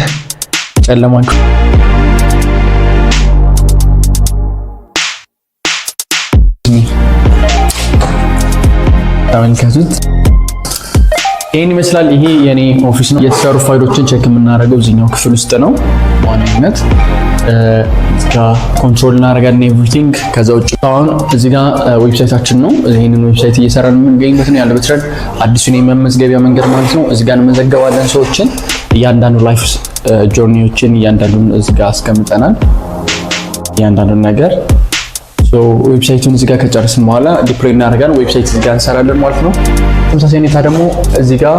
ጨለማ ተመልከቱት። ይሄን ይመስላል። ይሄ የኔ ኦፊስ ነው። የተሰሩ ፋይሎችን ቼክ የምናደርገው እዚህኛው ክፍል ውስጥ ነው። በዋናነት እዚህ ጋር ኮንትሮል እናደርጋለን ኤቭሪቲንግ። ከዛ ውጭ አሁን እዚህ ጋር ዌብሳይታችን ነው። ይሄንን ዌብሳይት እየሰራን የምንገኝበት ነው። ያለበትረን አዲሱን የመመዝገቢያ መንገድ ማለት ነው። እዚህ ጋር እንመዘገባለን ሰዎችን፣ እያንዳንዱ ላይፍ ጆርኒዎችን እያንዳንዱን እዚህ ጋር አስቀምጠናል። እያንዳንዱን ነገር ዌብሳይቱን እዚህ ጋር ከጨረስን በኋላ ዲፕሎይ እናደርጋለን። ዌብሳይት እዚህ ጋር እንሰራለን ማለት ነው። ተመሳሳይ ሁኔታ ደግሞ እዚህ ጋር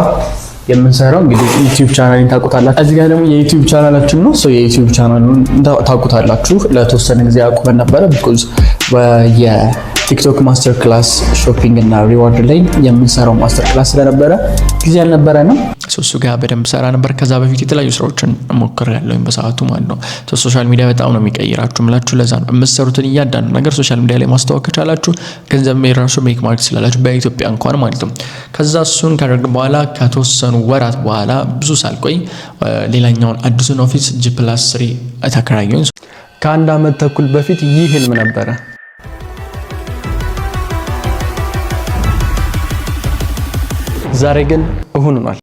የምንሰራው እንግዲህ ዩቲዩብ ቻናልን ታውቁታላችሁ። እዚህ ጋር ደግሞ የዩቲዩብ ቻናላችን ነው። የዩቲዩብ ቻናሉን ታውቁታላችሁ። ለተወሰነ ጊዜ አቁመን ነበረ ቢኮዝ የቲክቶክ ማስተር ክላስ ሾፒንግ እና ሪዋርድ ላይ የምንሰራው ማስተር ክላስ ስለነበረ ጊዜ ያልነበረ ነው። እሱ ጋር በደንብ ሰራ ነበር። ከዛ በፊት የተለያዩ ስራዎችን ሞክሬያለሁ በሰዓቱ ማለት ነው። ሶሻል ሚዲያ በጣም ነው የሚቀይራችሁ ምላችሁ። ለዛ ነው የምትሰሩትን እያንዳንዱ ነገር ሶሻል ሚዲያ ላይ ማስተዋወቅ ከቻላችሁ ገንዘብ የራሱ ሜክ ማርክ ስላላችሁ በኢትዮጵያ እንኳን ማለት ነው። ከዛ እሱን ካደረግን በኋላ ከተወሰኑ ወራት በኋላ ብዙ ሳልቆይ ሌላኛውን አዲሱን ኦፊስ G+3 ተከራየሁኝ። ከ1 ዓመት ተኩል በፊት ይህ ህልም ነበረ። ዛሬ ግን እሁን ሆኗል።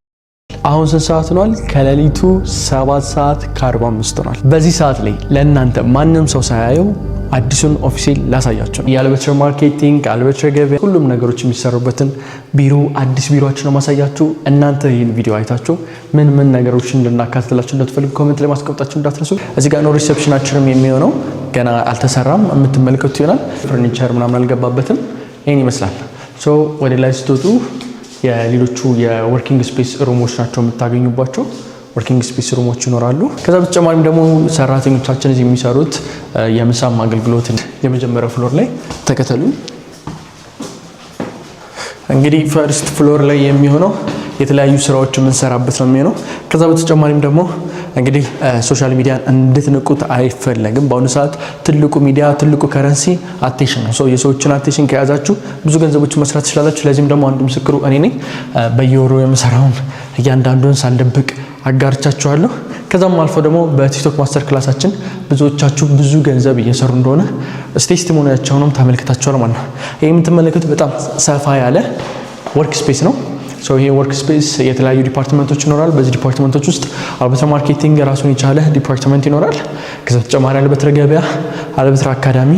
አሁን ስንት ሰዓት ሆኗል? ከሌሊቱ 7 ሰዓት ከ45 ሆኗል። በዚህ ሰዓት ላይ ለእናንተ ማንም ሰው ሳያየው አዲሱን ኦፊሴል ላሳያችሁ። የአልበትር ማርኬቲንግ፣ አልበትር ገበያ፣ ሁሉም ነገሮች የሚሰሩበትን ቢሮ አዲስ ቢሮአችን ነው ማሳያችሁ። እናንተ ይህን ቪዲዮ አይታችሁ ምን ምን ነገሮችን እንድናካትላችሁ እንደተፈልጉ ኮሜንት ላይ ማስቀምጣችሁ እንዳትረሱ። እዚህ ጋር ነው ሪሴፕሽናችንም የሚሆነው። ገና አልተሰራም፣ የምትመለከቱት ይሆናል። ፈርኒቸር ምናምን አልገባበትም። ይህን ይመስላል። ወደ ላይ ስትወጡ የሌሎቹ የወርኪንግ ስፔስ ሩሞች ናቸው የምታገኙባቸው። ወርኪንግ ስፔስ ሩሞች ይኖራሉ። ከዛ በተጨማሪም ደግሞ ሰራተኞቻችን እዚህ የሚሰሩት የምሳም አገልግሎት የመጀመሪያው ፍሎር ላይ ተከተሉ። እንግዲህ ፈርስት ፍሎር ላይ የሚሆነው የተለያዩ ስራዎች የምንሰራበት ነው የሚሆነው። ከዛ በተጨማሪም ደግሞ እንግዲህ ሶሻል ሚዲያን እንድትንቁት አይፈለግም። በአሁኑ ሰዓት ትልቁ ሚዲያ ትልቁ ከረንሲ አቴንሽን ነው። የሰዎችን አቴንሽን ከያዛችሁ ብዙ ገንዘቦችን መስራት ትችላላችሁ። ለዚህም ደግሞ አንዱ ምስክሩ እኔ ነኝ። በየወሩ የምሰራውን እያንዳንዱን ሳልደብቅ አጋርቻችኋለሁ። ከዛም አልፎ ደግሞ በቲክቶክ ማስተር ክላሳችን ብዙዎቻችሁ ብዙ ገንዘብ እየሰሩ እንደሆነ ቴስቲሞኒያቸውንም ተመልክታችኋል ማለት ነው። ይህ የምትመለከቱት በጣም ሰፋ ያለ ወርክ ስፔስ ነው። ይሄ ወርክ ስፔስ የተለያዩ ዲፓርትመንቶች ይኖራል። በዚህ ዲፓርትመንቶች ውስጥ አልበትራ ማርኬቲንግ ራሱን የቻለ ዲፓርትመንት ይኖራል። ከዛ ተጨማሪ አልበትራ ገበያ፣ አልበትራ አካዳሚ፣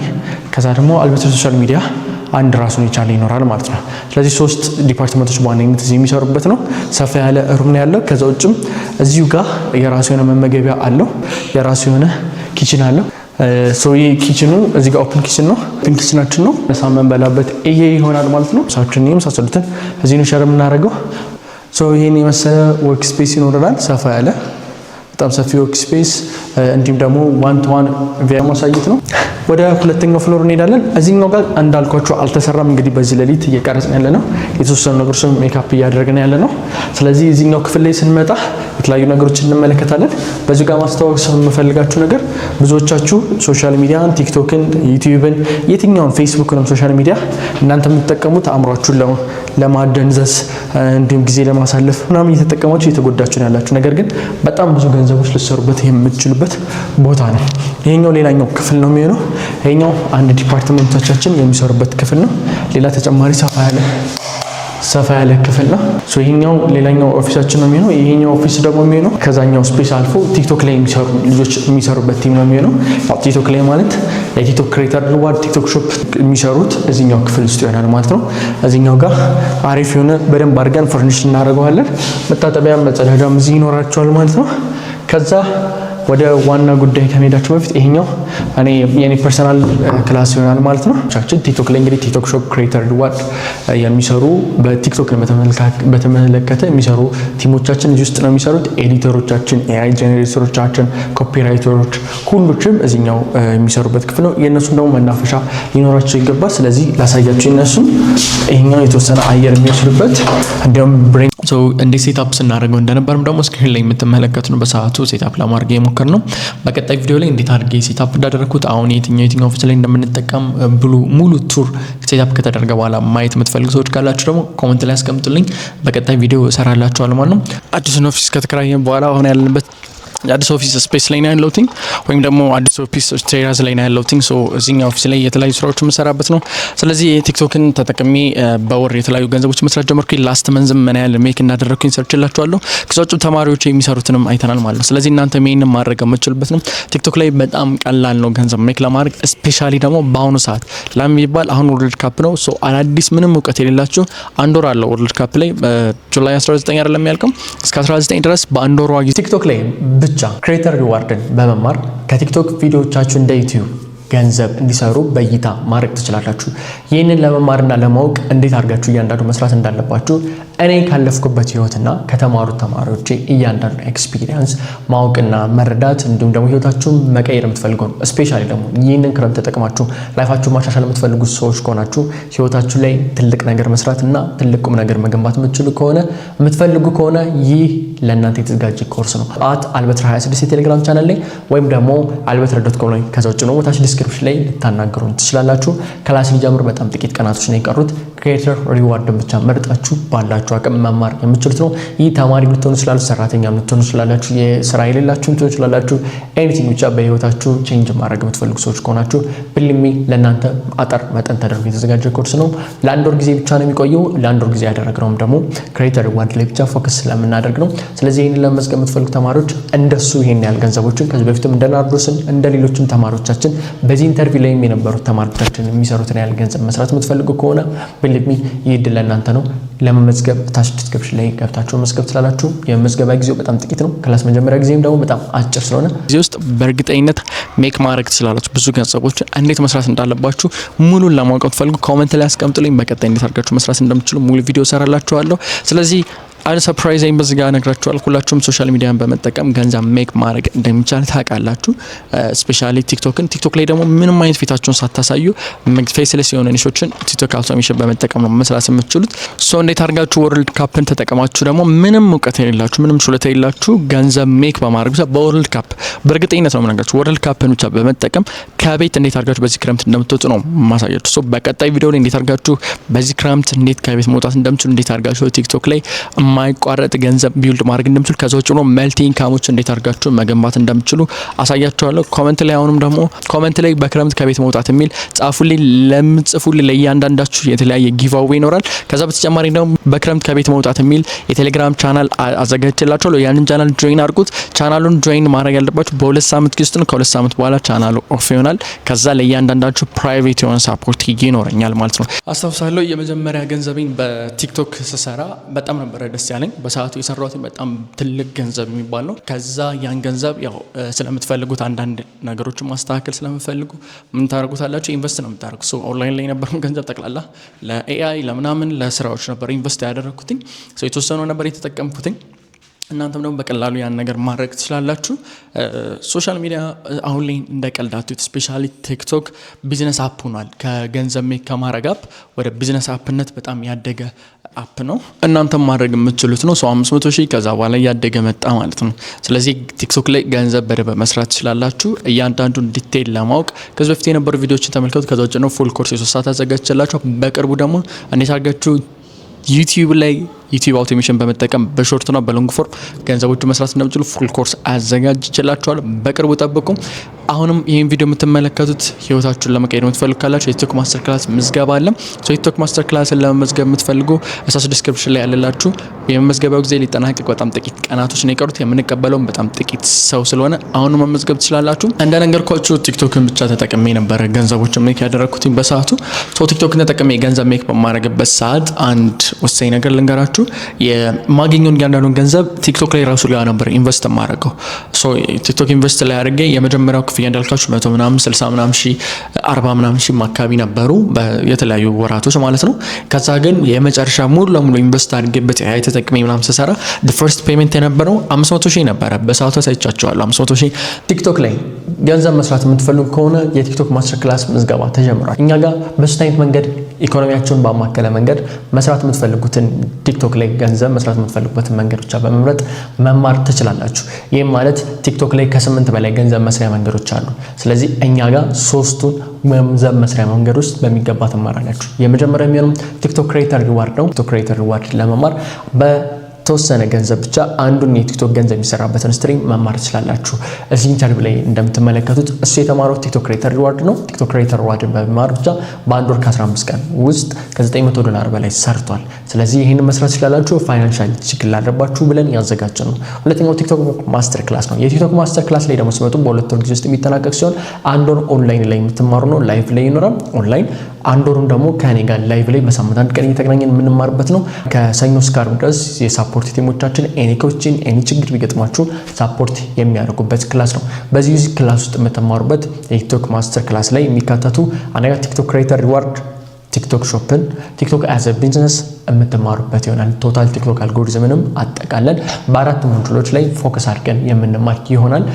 ከዛ ደግሞ አልበትራ ሶሻል ሚዲያ አንድ ራሱን የቻለ ይኖራል ማለት ነው። ስለዚህ 3 ዲፓርትመንቶች በዋነኝነት እዚህ የሚሰሩበት ነው። ሰፋ ያለ ሩም ነው ያለው። ከዛ ውጭም እዚሁ ጋር የራሱ የሆነ መመገቢያ አለው፣ የራሱ የሆነ ኪችን አለው። ይህ ኪችኑ እዚህ ጋር ኦፕን ኪችን ነው። ኦፕን ኪችናችን ነው። ሳመን በላበት ይሄ ይሆናል ማለት ነው። ሳችን የመሳሰሉትን እዚህ ነው ሸር የምናደርገው። ይሄን የመሰለ ወርክ ስፔስ ይኖረናል። ሰፋ ያለ በጣም ሰፊ ወርክ ስፔስ እንዲሁም ደግሞ 1-to-1 ቪዲዮ ማሳየት ነው። ወደ ሁለተኛው ፍሎር እንሄዳለን። እዚህኛው ጋር እንዳልኳችሁ አልተሰራም። እንግዲህ በዚህ ሌሊት እየቀረጽን ያለ ነው። የተወሰኑ ነገሮችን ሜካፕ እያደረግን ያለ ነው። ስለዚህ እዚህኛው ክፍል ላይ ስንመጣ የተለያዩ ነገሮችን እንመለከታለን። በዚህ ጋር ማስተዋወቅ የምፈልጋችሁ ነገር ብዙዎቻችሁ ሶሻል ሚዲያን፣ ቲክቶክን፣ ዩቲዩብን፣ የትኛውን ፌስቡክንም ሶሻል ሚዲያ እናንተ የምትጠቀሙት አእምሯችሁን ለማደንዘዝ እንዲሁም ጊዜ ለማሳለፍ ምናምን እየተጠቀማችሁ እየተጎዳችሁ ነው ያላችሁ። ነገር ግን በጣም ብዙ ገንዘቦች ልትሰሩበት የምትችሉበት ቦታ ነው። ይሄኛው ሌላኛው ክፍል ነው የሚሆነው። ይሄኛው አንድ ዲፓርትመንቶቻችን የሚሰሩበት ክፍል ነው። ሌላ ተጨማሪ ሰፋ ያለ ክፍል ነው። ይሄኛው ሌላኛው ኦፊሳችን ነው የሚሆነው። ይሄኛው ኦፊስ ደግሞ የሚሆነው ከዛኛው ስፔስ አልፎ ቲክቶክ ላይ የሚሰሩ ልጆች የሚሰሩበት ቲም ነው የሚሆነው። ቲክቶክ ላይ ማለት የቲክቶክ ክሬተር ሪዋርድ፣ ቲክቶክ ሾፕ የሚሰሩት እዚህኛው ክፍል ውስጥ ይሆናል ማለት ነው። እዚህኛው ጋር አሪፍ የሆነ በደንብ አድርገን ፈርኒሽ እናደርገዋለን። መታጠቢያ፣ መጸዳጃም እዚህ ይኖራቸዋል ማለት ነው። ከዛ ወደ ዋና ጉዳይ ከመሄዳችሁ በፊት ይሄኛው የኔ ፐርሰናል ክላስ ይሆናል ማለት ነው። ቲክቶክ ላይ እንግዲህ ቲክቶክ ሾፕ ክሬተር ሪዋርድ የሚሰሩ በቲክቶክ በተመለከተ የሚሰሩ ቲሞቻችን እዚህ ውስጥ ነው የሚሰሩት። ኤዲተሮቻችን፣ ኤአይ ጄኔሬተሮቻችን፣ ኮፒራይተሮች ሁሉችም እዚህኛው የሚሰሩበት ክፍል ነው። የእነሱን ደግሞ መናፈሻ ሊኖራቸው ይገባል። ስለዚህ ላሳያችሁ እነሱን። ይሄኛው የተወሰነ አየር የሚወስዱበት እንዲሁም ብሬን እንዴት ሴታፕ ስናደርገው እንደነበርም ደግሞ ስክሪን ላይ የምትመለከቱ ነው። በሰዓቱ ሴታፕ ለማድረግ የሞከር ነው። በቀጣይ ቪዲዮ ላይ እንዴት አድርጌ ሴታፕ እንዳደረኩት አሁን የትኛው ኦፊስ ላይ እንደምንጠቀም ሙሉ ቱር ሴታፕ ከተደረገ በኋላ ማየት የምትፈልጉ ሰዎች ካላችሁ ደግሞ ኮሜንት ላይ አስቀምጡልኝ። በቀጣይ ቪዲዮ እሰራላችኋለሁ ማለት ነው። አዲሱን ኦፊስ ከተከራየን በኋላ አሁን ያለንበት አዲስ ኦፊስ ስፔስ ላይ ነው ያለሁት ወይም ደግሞ አዲስ ኦፊስ ቴራዝ ላይ ነው ያለሁት። እዚህኛው ኦፊስ ላይ የተለያዩ ስራዎች የምሰራበት ነው። ስለዚህ ቲክቶክን ተጠቅሜ በወር የተለያዩ ገንዘቦች መስራት ጀመርኩኝ። ላስት መንዝም ምን ያህል ሜክ እንዳደረኩኝ ሰርችላችኋለሁ። ከዛ ውጭ ተማሪዎች የሚሰሩትንም አይተናል ማለት ነው። ስለዚህ እናንተ ይሄንን ማድረግ የምትችሉበት ነው። ቲክቶክ ላይ በጣም ቀላል ነው ገንዘብ ሜክ ለማድረግ። ስፔሻሊ ደግሞ በአሁኑ ሰዓት ለሚባል አሁን ወርልድ ካፕ ነው። አዳዲስ ምንም እውቀት የሌላችሁ አንድ ወር አለው ወርልድ ካፕ ላይ ጁላይ 19 አይደለም ያልከው እስከ 19 ድረስ በአንድ ወር ዋጊ ቲክቶክ ላይ ብቻ ክሬተር ሪዋርድን በመማር ከቲክቶክ ቪዲዮዎቻችሁ እንደ ዩቲዩብ ገንዘብ እንዲሰሩ በእይታ ማድረግ ትችላላችሁ። ይህንን ለመማርና ለማወቅ እንዴት አድርጋችሁ እያንዳንዱ መስራት እንዳለባችሁ እኔ ካለፍኩበት ህይወትና ከተማሩት ተማሪዎች እያንዳንዱ ኤክስፒሪየንስ ማወቅና መረዳት እንዲሁም ደግሞ ህይወታችሁን መቀየር የምትፈልጉ ነው። ስፔሻሊ ደግሞ ይህንን ክረምት ተጠቅማችሁ ላይፋችሁን ማሻሻል የምትፈልጉ ሰዎች ከሆናችሁ ህይወታችሁ ላይ ትልቅ ነገር መስራትና ትልቅ ቁም ነገር መገንባት የምትፈልጉ ከሆነ ይህ ለእናንተ የተዘጋጀ ኮርስ ነው። አልበትራ 26 የቴሌግራም ቻናል ላይ ወይም ደግሞ albetra.com ላይ ከዛ ውጭ ነው ታች ዲስክሪፕሽን ላይ ልታናገሩን ትችላላችሁ። ክላስ ሊጀምር በጣም ጥቂት ቀናቶች ነው የቀሩት። ክሬተር ሪዋርድን ብቻ መርጣችሁ ባላችሁ አቅም መማር የምትችሉት ነው። ይህ ተማሪ ልትሆኑ ትችላላችሁ፣ ሰራተኛ ልትሆኑ ትችላላችሁ፣ የስራ የሌላችሁ ልትሆኑ ትችላላችሁ። ኤኒቲንግ ብቻ በህይወታችሁ ቼንጅ ማድረግ የምትፈልጉ ሰዎች ከሆናችሁ ብልሚ ለእናንተ አጠር መጠን ተደርጎ የተዘጋጀ ኮርስ ነው። ለአንድ ወር ጊዜ ብቻ ነው የሚቆየው። ለአንድ ወር ጊዜ ያደረግነውም ደግሞ ክሬተር ሪዋርድ ላይ ብቻ ፎከስ ስለምናደርግ ነው። ስለዚህ ይህንን ለመመዝገብ የምትፈልጉ ተማሪዎች እንደሱ ይሄን ያህል ገንዘቦችን ከዚህ በፊትም እንደ ናርዶስን እንደ ሌሎችም ተማሪዎቻችን በዚህ ኢንተርቪው ላይ የነበሩት ተማሪዎቻችን የሚሰሩትን ያህል ገንዘብ መስራት የምትፈልጉ ከሆነ ብልሚ ይህ ዕድል ለእናንተ ነው። ለመመዝገብ ታች ዲስክሪፕሽን ላይ ገብታችሁ መመዝገብ ትችላላችሁ። የመመዝገቢያ ጊዜው በጣም ጥቂት ነው። ክላስ መጀመሪያ ጊዜም ደግሞ በጣም አጭር ስለሆነ ጊዜ ውስጥ በእርግጠኝነት ሜክ ማድረግ ትችላላችሁ። ብዙ ገንዘቦችን እንዴት መስራት እንዳለባችሁ ሙሉን ለማወቅ ትፈልጉ ኮሜንት ላይ አስቀምጡልኝ። በቀጣይ እንዴት አድርጋችሁ መስራት እንደምትችሉ ሙሉ ቪዲዮ ሰራላችኋለሁ። ስለዚህ አንድ ሰርፕራይዝ በዚህ ጋር ነግራችኋል። ሁላችሁም ሶሻል ሚዲያን በመጠቀም ገንዘብ ሜክ ማድረግ እንደሚቻል ታውቃላችሁ። ስፔሻሊ ቲክቶክ ላይ ደግሞ ምንም አይነት ፊታችሁን ሳታሳዩ ፌስለስ የሆነ ኒሾችን ቲክቶክ አውቶሜሽን በመጠቀም ነው መስራት የምትችሉት። እንዴት አድርጋችሁ ወርልድ ካፕን ተጠቀማችሁ ደግሞ ምንም እውቀት የሌላችሁ ምንም ችሎታ የሌላችሁ ገንዘብ ሜክ በማድረግ ብቻ በወርልድ ካፕ በእርግጠኝነት ነው የምነግራችሁ ወርልድ ካፕን ብቻ በመጠቀም ከቤት እንዴት አድርጋችሁ በዚህ ክረምት እንደምትወጡ ነው ማሳያችሁ። በቀጣይ ቪዲዮ ላይ እንዴት አድርጋችሁ በዚህ ክረምት እንዴት ከቤት መውጣት እንደምትችሉ እንዴት አድርጋችሁ ቲክቶክ ላይ የማይቋረጥ ገንዘብ ቢውልድ ማድረግ እንደምችሉ ከዛ ውጭ ነው መልቲ ኢንካሞች እንዴት አድርጋችሁ መገንባት እንደምችሉ አሳያችኋለሁ። ኮሜንት ላይ አሁንም ደግሞ ኮሜንት ላይ በክረምት ከቤት መውጣት የሚል ጻፉልኝ። ለምጽፉልኝ ለእያንዳንዳችሁ የተለያየ ጊቫዌ ይኖራል። ከዛ በተጨማሪ ደግሞ በክረምት ከቤት መውጣት የሚል የቴሌግራም ቻናል አዘጋጅቼላችኋለሁ። ያንን ቻናል ጆይን አድርጉት። ቻናሉን ጆይን ማድረግ ያለባችሁ በ2 ሳምንት ጊዜ ነው። ከ2 ሳምንት በኋላ ቻናሉ ኦፍ ይሆናል። ከዛ ለእያንዳንዳችሁ ፕራይቬት የሆነ ሳፖርት ይኖረኛል ማለት ነው። አስታውሳለሁ የመጀመሪያ ገንዘቤን በቲክቶክ ስሰራ በጣም ነበረ ደስ ያለኝ። በሰዓቱ የሰራሁት በጣም ትልቅ ገንዘብ የሚባል ነው። ከዛ ያን ገንዘብ ያው ስለምትፈልጉት አንዳንድ ነገሮችን ማስተካከል ስለምትፈልጉ ምን ታደርጉታላችሁ? ኢንቨስት ነው የምታደርጉት። ሶ ኦንላይን ላይ የነበረው ገንዘብ ጠቅላላ ለኤአይ ለምናምን ለስራዎች ነበር ኢንቨስት ያደረኩትኝ። ሶ የተወሰነው ነበር የተጠቀምኩትኝ። እናንተም ደግሞ በቀላሉ ያን ነገር ማድረግ ትችላላችሁ። ሶሻል ሚዲያ አሁን ላይ እንደ ቀልዳቱት ስፔሻሊ ቲክቶክ ቢዝነስ አፕ ሆኗል። ከገንዘብ ሜክ ከማድረግ አፕ ወደ ቢዝነስ አፕነት በጣም ያደገ አፕ ነው። እናንተም ማድረግ የምትችሉት ነው። 500,000 ከዛ በኋላ ያደገ መጣ ማለት ነው። ስለዚህ ቲክቶክ ላይ ገንዘብ በደንብ መስራት ትችላላችሁ። እያንዳንዱን ዲቴይል ለማወቅ ከዚህ በፊት የነበሩ ቪዲዮዎችን ተመልከቱ። ከዛ ውጭ ነው ፉል ኮርስ የ3 ሰዓት አዘጋጅቼላችሁ። በቅርቡ ደግሞ እንዴት አድርጋችሁ ዩቲዩብ ላይ ዩቲዩብ አውቶሜሽን በመጠቀም በሾርትና በሎንግ ፎርም ገንዘቦቹ መስራት እንደምችሉ ፉል ኮርስ አዘጋጅቼላችኋለሁ። በቅርቡ ጠብቁ። አሁንም ይህን ቪዲዮ የምትመለከቱት ህይወታችሁን ለመቀየር የምትፈልጉ ካላችሁ የቲክቶክ ማስተር ክላስ ምዝገባ አለ። የቲክቶክ ማስተር ክላስን ለመመዝገብ የምትፈልጉ እሳስ ዲስክሪፕሽን ላይ ያለላችሁ። የመመዝገቢያው ጊዜ ሊጠናቀቅ በጣም ጥቂት ቀናቶች ነው የቀሩት። የምንቀበለውም በጣም ጥቂት ሰው ስለሆነ አሁን መመዝገብ ትችላላችሁ። እንደነገርኳችሁ ቲክቶክን ብቻ ተጠቅሜ ነበረ ገንዘቦችን ሜክ ያደረኩት በሰዓቱ። ቲክቶክን ተጠቅሜ ገንዘብ ሜክ በማድረግበት ሰዓት አንድ ወሳኝ ነገር ልንገራችሁ። የማገኘውን ያንዳንዱን ገንዘብ ቲክቶክ ላይ ራሱ ላይ ነበር ኢንቨስት ማድረገው። ቲክቶክ ኢንቨስት ላይ አድርጌ የመጀመሪያው ክፍያ እንዳልካችሁ 100 ምናምን 60 ምናምን ሺህ 40 ምናምን ሺህ አካባቢ ነበሩ የተለያዩ ወራቶች ማለት ነው። ከዛ ግን የመጨረሻ ሙሉ ለሙሉ ኢንቨስት አድርጌበት አይ ተጠቅሜ ምናምን ስሰራ ፈርስት ፔመንት የነበረው 500,000 ነበረ። በሰዓቱ ሳይቻቸዋለሁ 500,000። ቲክቶክ ላይ ገንዘብ መስራት የምትፈልጉ ከሆነ የቲክቶክ ማስተር ክላስ ምዝገባ ተጀምሯል። እኛ ጋር በሶስት አይነት መንገድ ኢኮኖሚያቸውን ባማከለ መንገድ መስራት የምትፈልጉትን ቲክቶክ ላይ ገንዘብ መስራት የምትፈልጉበትን መንገድ ብቻ በመምረጥ መማር ትችላላችሁ። ይህም ማለት ቲክቶክ ላይ ከ8 በላይ ገንዘብ መስሪያ መንገዶች አሉ። ስለዚህ እኛ ጋር 3ቱን ገንዘብ መስሪያ መንገድ ውስጥ በሚገባ ትማራላችሁ። የመጀመሪያው የሚሆነው ቲክቶክ ክሬተር ሪዋርድ ነው። ቲክቶክ ክሬተር ሪዋርድ ለመማር ተወሰነ ገንዘብ ብቻ አንዱን የቲክቶክ ገንዘብ የሚሰራበትን ስትሪም መማር ትችላላችሁ። እዚህ ኢንተርቪው ላይ እንደምትመለከቱት እሱ የተማረው ቲክቶክ ክሬተር ሪዋርድ ነው። ቲክቶክ ክሬተር ሪዋርድ በመማር ብቻ በአንድ ወር ከ15 ቀን ውስጥ $900 በላይ ሰርቷል። ስለዚህ ይህን መስራት ትችላላችሁ። ፋይናንሻል ችግር ላለባችሁ ብለን ያዘጋጀ ነው። ሁለተኛው ቲክቶክ ማስተር ክላስ ነው። የቲክቶክ ማስተር ክላስ ላይ ደግሞ ሲመጡ በ2 ወር ጊዜ ውስጥ የሚጠናቀቅ ሲሆን አንድ ወር ኦንላይን ላይ የምትማሩ ነው። ላይቭ ላይ ይኖራል ኦንላይን። አንድ ወሩን ደግሞ ከኔ ጋር ላይቭ ላይ በሳምንት አንድ ቀን እየተገናኘን የምንማርበት ነው። ከሰኞ እስከ ዓርብ ድረስ የሳፖርት ቲሞቻችን ኤኒ ኮችን ኤኒ ችግር ቢገጥማችሁ ሳፖርት የሚያደርጉበት ክላስ ነው። በዚህ ክላስ ውስጥ የምትማሩበት የቲክቶክ ማስተር ክላስ ላይ የሚካተቱ አንደኛ ቲክቶክ ክሬተር ሪዋርድ፣ ቲክቶክ ሾፕን፣ ቲክቶክ አዝ አ ቢዝነስ የምትማሩበት ይሆናል። ቶታል ቲክቶክ አልጎሪዝምንም አጠቃለን በ4 ሞጁሎች ላይ ፎከስ አድርገን የምንማር ይሆናል።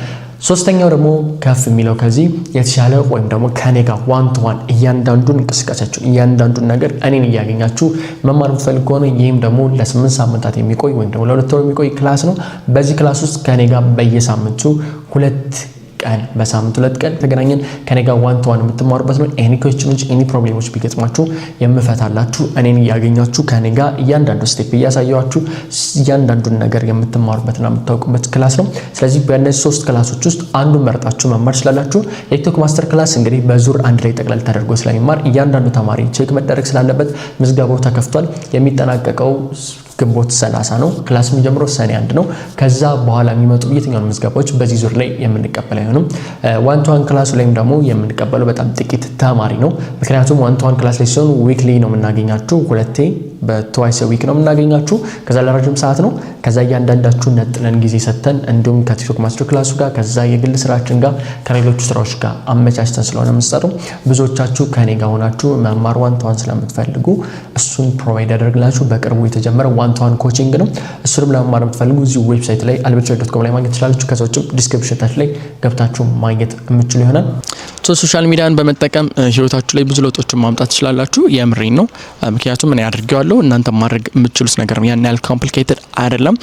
ሶስተኛው ደግሞ ከፍ የሚለው ከዚህ የተሻለ ወይም ደግሞ ከኔ ጋር ዋን ቱ ዋን እያንዳንዱን እንቅስቃሴያችሁ እያንዳንዱን ነገር እኔን እያገኛችሁ መማር የምትፈልጉ ከሆነ ይህም ደግሞ ለ8 ሳምንታት የሚቆይ ወይም ደግሞ ለ2 ወር የሚቆይ ክላስ ነው። በዚህ ክላስ ውስጥ ከኔ ጋር በየሳምንቱ 2 ቀን በሳምንት 2 ቀን ተገናኘን ከኔ ጋር ዋን ቱ ዋን የምትማሩበት ነው። ኤኒ ኩዌስችኖች ኤኒ ፕሮብሌሞች ቢገጥማችሁ የምፈታላችሁ እኔን እያገኛችሁ ከኔ ጋር እያንዳንዱ ስቴፕ እያሳያችሁ እያንዳንዱን ነገር የምትማሩበትና የምታውቁበት ክላስ ነው። ስለዚህ በእነዚህ 3 ክላሶች ውስጥ አንዱን መርጣችሁ መማር ትችላላችሁ። የቲክቶክ ማስተር ክላስ እንግዲህ በዙር አንድ ላይ ጠቅላላ ተደርጎ ስለሚማር እያንዳንዱ ተማሪ ቼክ መደረግ ስላለበት ምዝገባው ተከፍቷል። የሚጠናቀቀው ግንቦት 30 ነው። ክላስ የሚጀምረው ሰኔ 1 ነው። ከዛ በኋላ የሚመጡ የትኛውን ምዝገባዎች በዚህ ዙር ላይ የምንቀበለው አይሆንም። ዋን ቱ ዋን ክላሱ ላይም ደግሞ የምንቀበለው በጣም ጥቂት ተማሪ ነው። ምክንያቱም ዋን ቱ ዋን ክላስ ላይ ሲሆን ዊክሊ ነው የምናገኛችሁ፣ ሁለቴ በትዋይስ ዊክ ነው የምናገኛችሁ። ከዛ ለረጅም ሰዓት ነው። ከዛ እያንዳንዳችሁ ነጥለን ጊዜ ሰጥተን እንዲሁም ከቲክቶክ ማስተር ክላሱ ጋር ከዛ የግል ስራችን ጋር ከሌሎች ስራዎች ጋር አመቻችተን ስለሆነ የምንሰራው ብዙዎቻችሁ ከኔ ጋር ሆናችሁ መማር ዋን ቱ ዋን ስለምትፈልጉ እሱን ፕሮቫይድ ያደርግላችሁ በቅርቡ የተጀመረ ዋን ቱ ዋን ኮቺንግ ነው። እሱንም ለመማር የምትፈልጉ እዚሁ ዌብሳይት ላይ albertchoy.com ላይ ማግኘት ትችላላችሁ። ከዛ ውጭ ዲስክሪፕሽን ታች ላይ ገብታችሁ ማግኘት የምትችሉ ይሆናል። ሶሻል ሚዲያን በመጠቀም ህይወታችሁ ላይ ብዙ ለውጦችን ማምጣት ትችላላችሁ። የምሬን ነው። ምክንያቱም እኔ አድርጌዋለሁ። እናንተ ማድረግ የምትችሉት ነገር ያን ያህል ኮምፕሊኬትድ አይደለም።